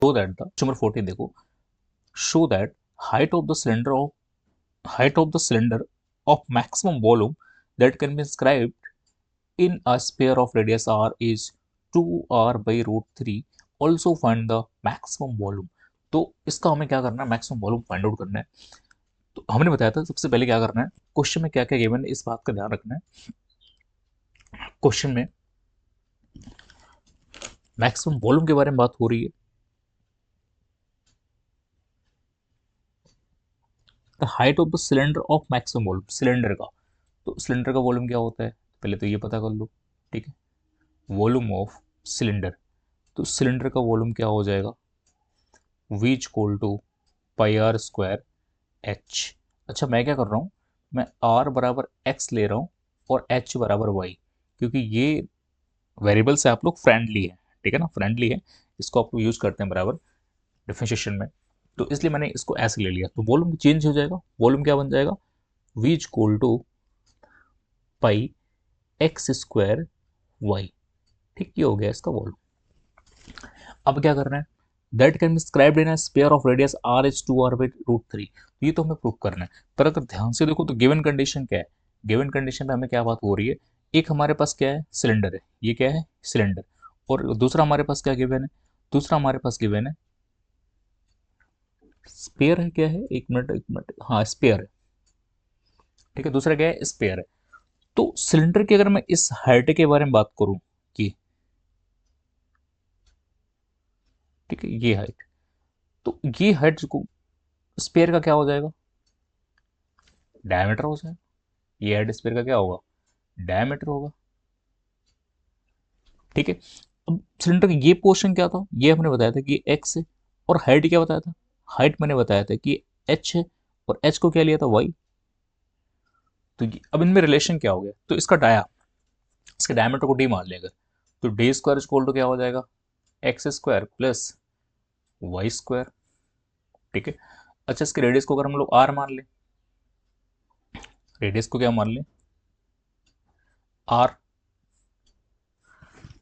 Show that the number 14 देखो, show that height of the cylinder of height of the cylinder of maximum volume that can be inscribed in a sphere of radius r is 2r by root 3. Also find the maximum volume. तो इसका हमें क्या करना है, maximum volume find out करना है। तो हमने बताया था सबसे पहले क्या करना है, क्वेश्चन में क्या क्या गिवन है इस बात का ध्यान रखना है। क्वेश्चन में मैक्सिमम वॉल्यूम के बारे में बात हो रही है। The height of the cylinder of maximum volume, cylinder का, तो सिलेंडर का वॉल्यूम क्या होता है पहले तो ये पता कर लो। ठीक है, वॉल्यूम ऑफ सिलेंडर, तो सिलेंडर का वॉल्यूम क्या हो जाएगा, v equal to pi r square h. अच्छा मैं क्या कर रहा हूँ, मैं r बराबर x ले रहा हूँ और h बराबर y, क्योंकि ये वेरिएबल से आप लोग फ्रेंडली है, ठीक है ना, फ्रेंडली है, इसको आप लोग यूज करते हैं बराबर डिफरेंशिएशन में, तो इसलिए मैंने इसको ऐसे ले लिया। तो वॉल्यूम चेंज हो जाएगा, वॉल्यूम क्या बन जाएगा, v equal to pi x square y. ठीक, ये हो गया इसका वॉल्यूम। अब क्या करना है, that can be scribed in a sphere of radius r is 2r by root 3। तो ये तो हमें प्रूव करना है, पर अगर ध्यान से देखो तो गिवन कंडीशन क्या है, गिवन कंडीशन में हमें क्या बात हो रही है, एक हमारे पास क्या है, सिलेंडर है, ये क्या है, सिलेंडर, और दूसरा हमारे पास क्या गिवन है, दूसरा हमारे पास गिवन है स्पेयर है, क्या है, एक मिनट, हाँ स्पेयर है। ठीक है, दूसरा क्या है, स्पेयर है। तो सिलेंडर की अगर मैं इस हाइट के बारे में बात करूं कि, ठीक है, ये हाइट, तो ये हाइट को स्पेयर का क्या हो जाएगा, डायमीटर हो जाएगा। ये हाइट स्पेयर का क्या होगा, डायमीटर होगा। ठीक है, अब सिलेंडर का ये पोर्शन क्या था, ये हमने बताया था कि एक्स है, और हाइट क्या बताया था, हाइट मैंने बताया था कि एच है, और एच को क्या लिया था, वाई। तो अब इनमें रिलेशन क्या हो गया, तो इसका डाया, इसके डायमीटर को डी मान लेगा, तो डी स्क्वायर इक्वल टू क्या हो जाएगा, x square plus y square. ठीक है, अच्छा इसके रेडियस को अगर हम लोग आर मान लें, रेडियस को क्या मान लें, आर,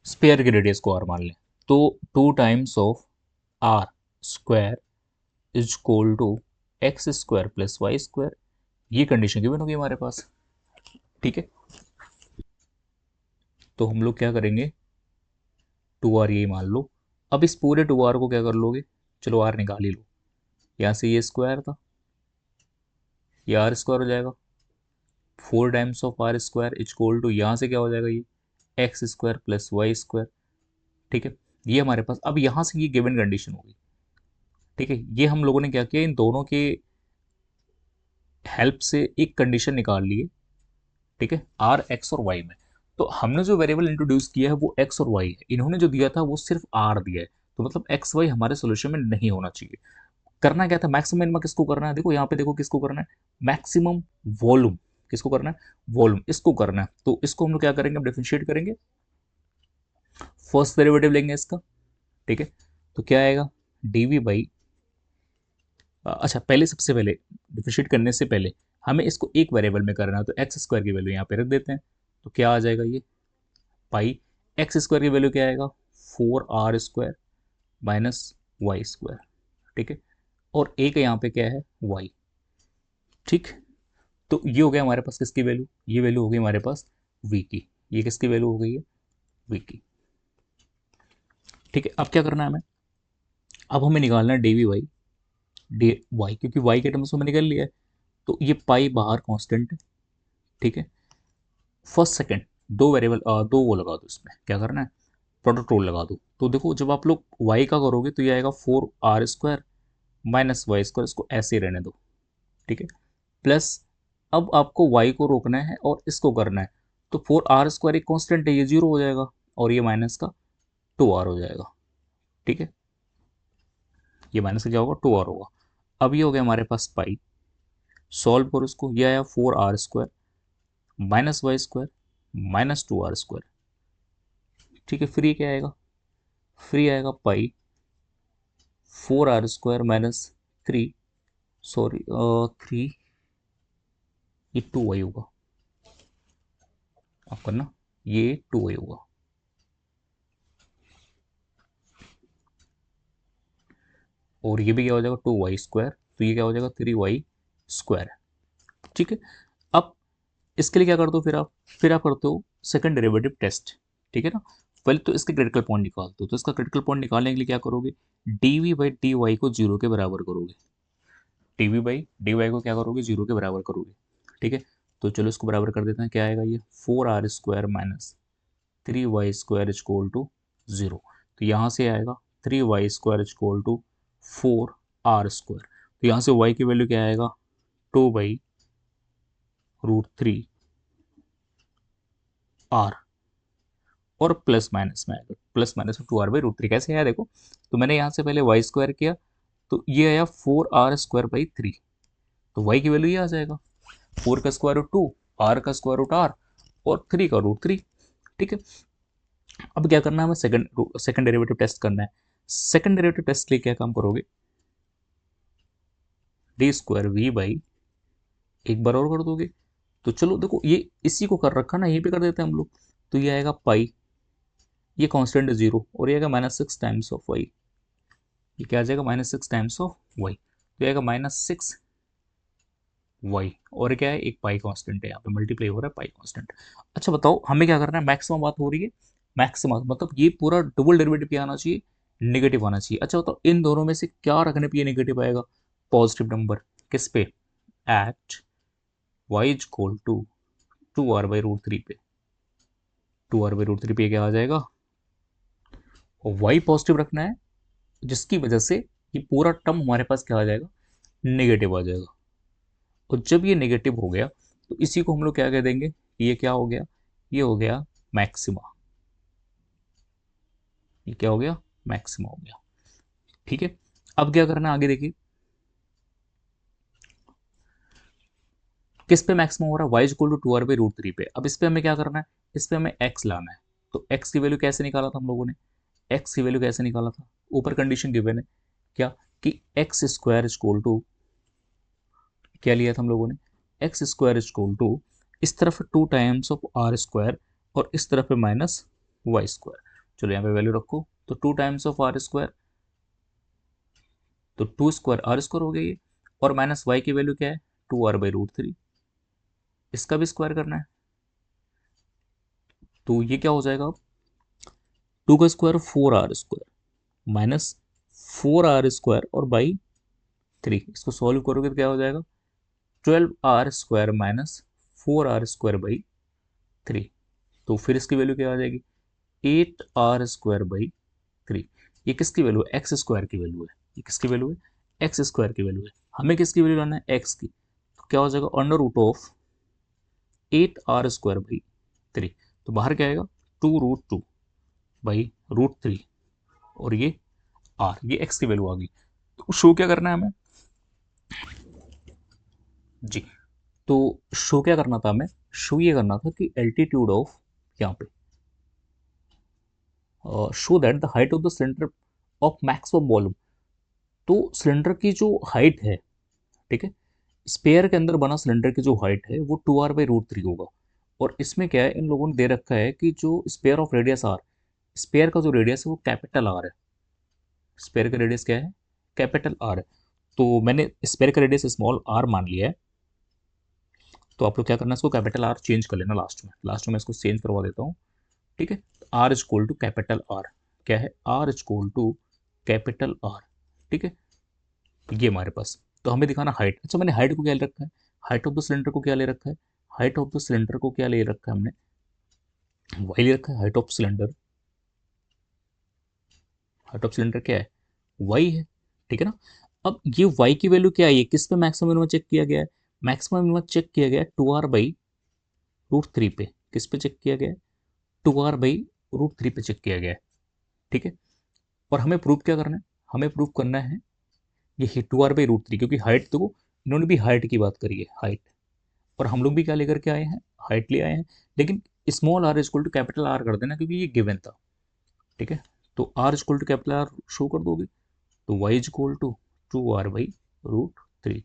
स्पेयर के रेडियस को आर मान लें, तो 2 times of r square is equal to x square plus y square. ये कंडीशन गिवन होगी हमारे पास। ठीक है, तो हम लोग क्या करेंगे, 2r यही मान लो। अब इस पूरे 2r को क्या कर लोगे, चलो r निकाल ही लो, यहाँ से ये स्क्वायर था, ये आर स्क्वायर हो जाएगा, 4 times of r square equal to, यहाँ से क्या हो जाएगा, ये x square plus y square. ठीक है, ये हमारे पास, अब यहाँ से ये गिवन कंडीशन होगी। ठीक है, ये हम लोगों ने क्या किया, इन दोनों के हेल्प से एक कंडीशन निकाल ली है। ठीक है, आर एक्स और वाई में, तो हमने जो वेरिएबल इंट्रोड्यूस किया है वो एक्स और वाई है, इन्होंने जो दिया था वो सिर्फ आर दिया है, तो मतलब एक्स वाई हमारे सोल्यूशन में नहीं होना चाहिए। करना क्या था, मैक्सिमम मिनिमम किसको करना है, देखो यहाँ पे देखो किसको करना है, मैक्सिमम वॉल्यूम, किसको करना है, वॉल्यूम, इसको करना है। तो इसको हम लोग क्या करेंगे, डिफरेंशिएट करेंगे, फर्स्ट डेरिवेटिव लेंगे इसका। ठीक है, तो क्या आएगा, डीवी बाई, अच्छा पहले सबसे पहले डिफरेंशिएट करने से पहले हमें इसको एक वेरिएबल में करना है, तो एक्स स्क्वायर की वैल्यू यहाँ पे रख देते हैं, तो क्या आ जाएगा, ये पाई एक्स स्क्वायर की वैल्यू क्या आएगा, 4r square minus y square. ठीक है, और एक यहाँ पे क्या है, वाई। ठीक, तो ये हो गया हमारे पास किसकी वैल्यू, ये वैल्यू हो गई हमारे पास v की, ये किसकी वैल्यू हो गई है, v की। ठीक है, अब क्या करना है हमें, अब हमें निकालना है d v y, d y, क्योंकि वाई के टर्म्स में निकल लिया है, तो ये पाई बाहर कांस्टेंट है। ठीक है, फर्स्ट सेकंड, दो वेरिएबल, दो वो लगा दो, इसमें क्या करना है, प्रोडक्ट रूल लगा दो। तो देखो जब आप लोग वाई का करोगे तो ये आएगा 4r square minus y square, इसको ऐसे ही रहने दो। ठीक है, प्लस, अब आपको वाई को रोकना है और इसको करना है, तो 4r स्क्वायर एक कॉन्स्टेंट है, ये जीरो हो जाएगा, और ये माइनस का 2r हो जाएगा। ठीक है, ये माइनस का क्या होगा, 2r होगा। अब ये हो गया हमारे पास पाई, सॉल्व करो इसको, ये आया 4r square minus y square minus 2r square. ठीक है, फ्री क्या आएगा, फ्री आएगा पाई 4r स्क्वायर माइनस 3, सॉरी 3, ये 2y होगा, आप करना, ये 2y होगा। और ये भी क्या हो जाएगा 2y², तो ये क्या हो जाएगा 3y²। ठीक है। अब इसके लिए क्या करते हो फिर आप करते हो सेकंड डेरिवेटिव टेस्ट। ठीक है ना। पहले तो इसके क्रिटिकल पॉइंट निकालते हो, तो इसका क्रिटिकल पॉइंट निकालने के लिए क्या करोगे, dv/dy को जीरो के बराबर करोगे। dv/dy को क्या करोगे, जीरो के बराबर करोगे। ठीक है। तो चलो इसको बराबर कर देते हैं, क्या आएगा ये 4r² minus 3y² equal to 0। तो यहाँ से आएगा 3y² इक्वल टू 4r²। तो यहाँ से y की वैल्यू क्या आएगा, 2/√3 r, और प्लस माइनस में आएगा, प्लस माइनस में 2r/√3। कैसे आया देखो, तो मैंने यहाँ से पहले y² किया, तो ये आया 4r²/3। तो y की वैल्यू ये आ जाएगा, 4 का स्क्वायर रूट 2, r का स्क्वायर रूट r, और 3 का √3। ठीक है। अब क्या करना है, हमें सेकंड डेरिवेटिव टेस्ट करना है। सेकंड डेरिवेटिव टेस्ट के लिए क्या काम करोगे, d²v/, एक बार और कर दोगे। तो चलो देखो, ये इसी को कर रखा ना, यहीं पे कर देते हैं हम लोग। तो ये आएगा पाई, ये कांस्टेंट है 0, और ये आएगा -6 टाइम्स ऑफ वाई। ये क्या आ जाएगा, -6 टाइम्स ऑफ वाई। तो ये आएगा -6 वाई, और क्या है, एक पाई कांस्टेंट है, यहाँ पे मल्टीप्लाई हो रहा है पाई कांस्टेंट। अच्छा बताओ, हमें क्या करना है, मैक्सिमम बात हो रही है। मैक्सिमम मतलब ये पूरा डबल डेरिवेटिव क्या आना चाहिए, नेगेटिव आना चाहिए। अच्छा बताओ, इन दोनों में से क्या रखने पे ये नेगेटिव आएगा, पॉजिटिव नंबर। किस पे, eight Y equal to 2r/√3 पे। 2r/√3 पे क्या आ जाएगा, और वाई पॉजिटिव रखना है, जिसकी वजह से ये पूरा टर्म हमारे पास क्या आ जाएगा, नेगेटिव आ जाएगा। और जब ये नेगेटिव हो गया, तो इसी को हम लोग क्या कह देंगे, ये क्या हो गया, ये हो गया मैक्सिमा। ये क्या हो गया, मैक्सिमा हो गया। ठीक है। अब क्या करना है आगे, देखिए किस पे मैक्सिमम हो रहा है, y इक्वल टू 2r/√3 पे। अब इस पे हमें क्या करना है, इस पे हमें x लाना है। तो x की वैल्यू कैसे निकाला था हम लोगों ने, x की वैल्यू कैसे निकाला था, ऊपर कंडीशन गिवन है क्या, कि x² इक्वल टू, क्या लिया था हम लोगों ने, x² इक्वल टू, इस तरफ 2 टाइम्स ऑफ r², और इस तरफ -y²। चलो यहाँ पे वैल्यू रखो, तो 2 टाइम्स ऑफ r², तो 2² r² हो गया ये, और माइनस y की वैल्यू क्या है, 2r/√3। इसका भी स्क्वायर करना है, तो ये क्या हो जाएगा अब, 2 का स्क्वायर 4r², माइनस 4r² और बाई 3। इसको सॉल्व करोगे तो क्या हो जाएगा, 12r² माइनस 4r²/3। तो फिर इसकी वैल्यू क्या आ जाएगी, 8r²/3। ये किसकी वैल्यू है, x² की वैल्यू है। ये किसकी वैल्यू है, x² की वैल्यू है। हमें किसकी वैल्यू लाना है, x की। तो क्या हो जाएगा, √8r²/3। तो बाहर क्या आएगा, 2√2/√3, और ये r, ये x की वैल्यू आ गई। तो शो क्या करना है हमें, जी, तो शो क्या करना था हमें, शो ये करना था कि एल्टीट्यूड ऑफ, यहाँ पे show that the height of the cylinder of maximum volume. तो सिलेंडर की जो हाइट है, ठीक है, स्पेयर के अंदर बना सिलेंडर की जो हाइट है वो 2r/√3 होगा। और इसमें क्या है, इन लोगों ने दे रखा है कि जो sphere of radius r, sphere का जो रेडियस है वो कैपिटल आर है। स्पेयर का रेडियस क्या है, कैपिटल आर है। तो मैंने स्पेयर का रेडियस स्मॉल आर मान लिया है। तो आप लोग क्या करना है, इसको कैपिटल आर चेंज कर लेना, लास्ट में इसको चेंज करवा देता हूँ। ठीक है। R equal to capital r, क्या है, r equal to capital r. ठीक है। ये हमारे पास, तो हमें दिखाना हाइट। अच्छा मैंने हाइट को क्या ले रखा है, हाइट ऑफ द सिलेंडर को क्या ले रखा है, हाइट ऑफ द सिलेंडर को क्या ले रखा है हमने, वाई ले रखा है। Height of cylinder, height of cylinder क्या है, वाई है। ठीक है ना। अब ये वाई की वैल्यू क्या है, ये किस पे मैक्सिमम मिनिमम चेक किया गया है, मैक्सिमम मिनिमम चेक किया गया है 2r/√3 पे। किस पे चेक किया गया है, 2r/√3 पे चेक किया गया है। ठीक है। और हमें प्रूव क्या करना है, हमें प्रूव करना है ये 2r/√3, क्योंकि हाइट तो इन्होंने भी हाइट की बात करी है, हाइट। और हम लोग भी क्या लेकर के आए हैं, हाइट ले आए हैं। लेकिन small r equal to capital r कर देना, क्योंकि ये गिवन था। ठीक है। तो r equal to capital r show कर दोगे, तो वाई इक्वल टू 2r/√3।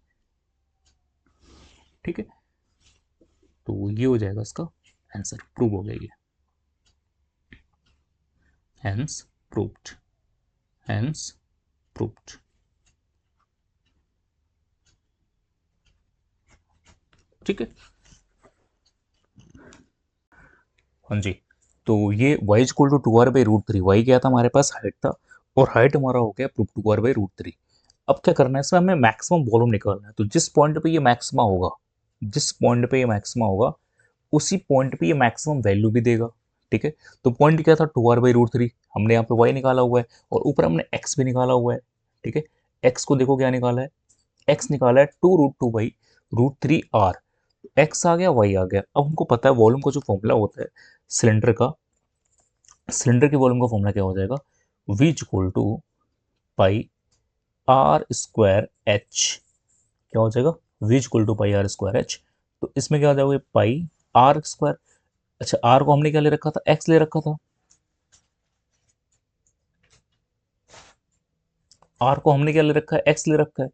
ठीक है। तो ये हो जाएगा इसका आंसर, प्रूव हो गया ये, हैंस प्रूव्ड, हैंस प्रूव्ड। ठीक है। हाँ जी, तो ये y equal to 2r/√3, Y क्या था हमारे पास, हाइट था, और हाइट हमारा हो गया प्रूफ 2r/√3। अब क्या करना है, इसमें हमें मैक्सिमम वॉल्यूम निकालना है। तो जिस पॉइंट पे ये मैक्सिमा होगा, जिस पॉइंट पे ये मैक्सिमा होगा, उसी पॉइंट पे ये मैक्सिमम वैल्यू भी देगा। ठीक है, तो पॉइंट क्या था, 2r/√3, हमने यहाँ पे y निकाला हुआ है, और ऊपर हमने x भी निकाला हुआ है। ठीक है, x को देखो क्या निकाला है, x निकाला है 2√2/√3r। x आ गया, y आ गया। अब हमको पता है वॉल्यूम का जो फॉर्मूला होता है सिलेंडर का, सिलेंडर के वॉल्यूम का फॉर्मूला क्या हो जाएगा, v equal to pi r square h. क्या हो जाएगा, v equal to pi r square h. तो इसमें क्या हो जाएगा, पाई आर स्क्वायर, अच्छा आर को हमने क्या ले रखा था, एक्स ले रखा था, आर को हमने क्या ले रखा है, एक्स ले रखा है।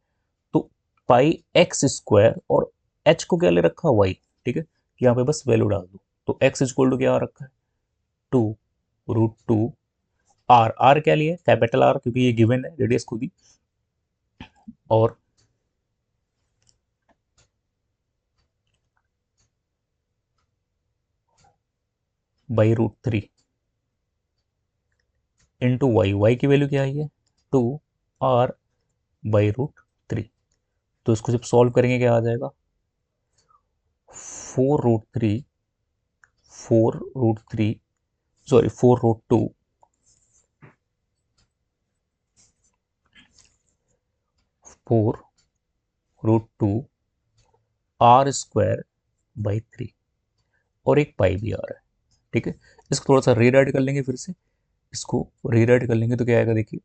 तो पाई एक्स स्क्वायर, और एच को क्या ले रखा है, वाई। ठीक है, यहाँ पे बस वैल्यू डाल दो। तो एक्स इक्वल टू क्या आ रखा है, 2√2 आर, आर क्या लिए, कैपिटल आर, क्योंकि ये गिवन है, रेडियस खुद ही, और /√3 इंटू वाई, वाई की वैल्यू क्या आई है, 2r/√3। तो इसको जब सॉल्व करेंगे क्या आ जाएगा, 4√3, 4√3, सॉरी 4√2, 4√2 आर स्क्वायर बाई 3, और एक पाई भी आ रहा है। ठीक है, इसको थोड़ा सा रीराइट कर लेंगे, फिर से इसको रीराइट कर लेंगे तो क्या आएगा, देखिए,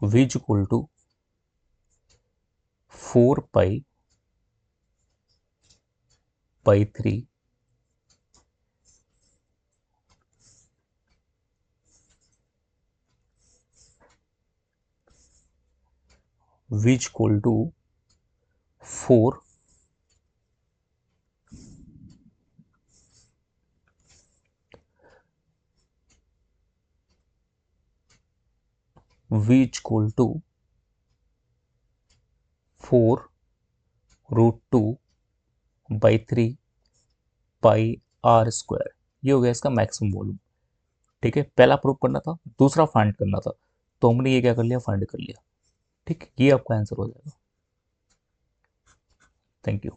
v इक्वल टू 4 पाई/3 v equal to 4 v equal to 4√2/3 pi r square. ये हो गया इसका मैक्सिमम वॉल्यूम। ठीक है, पहला प्रूव करना था, दूसरा फाइंड करना था, तो हमने ये क्या कर लिया, फाइंड कर लिया। ठीक, ये आपका आंसर हो जाएगा। Thank you.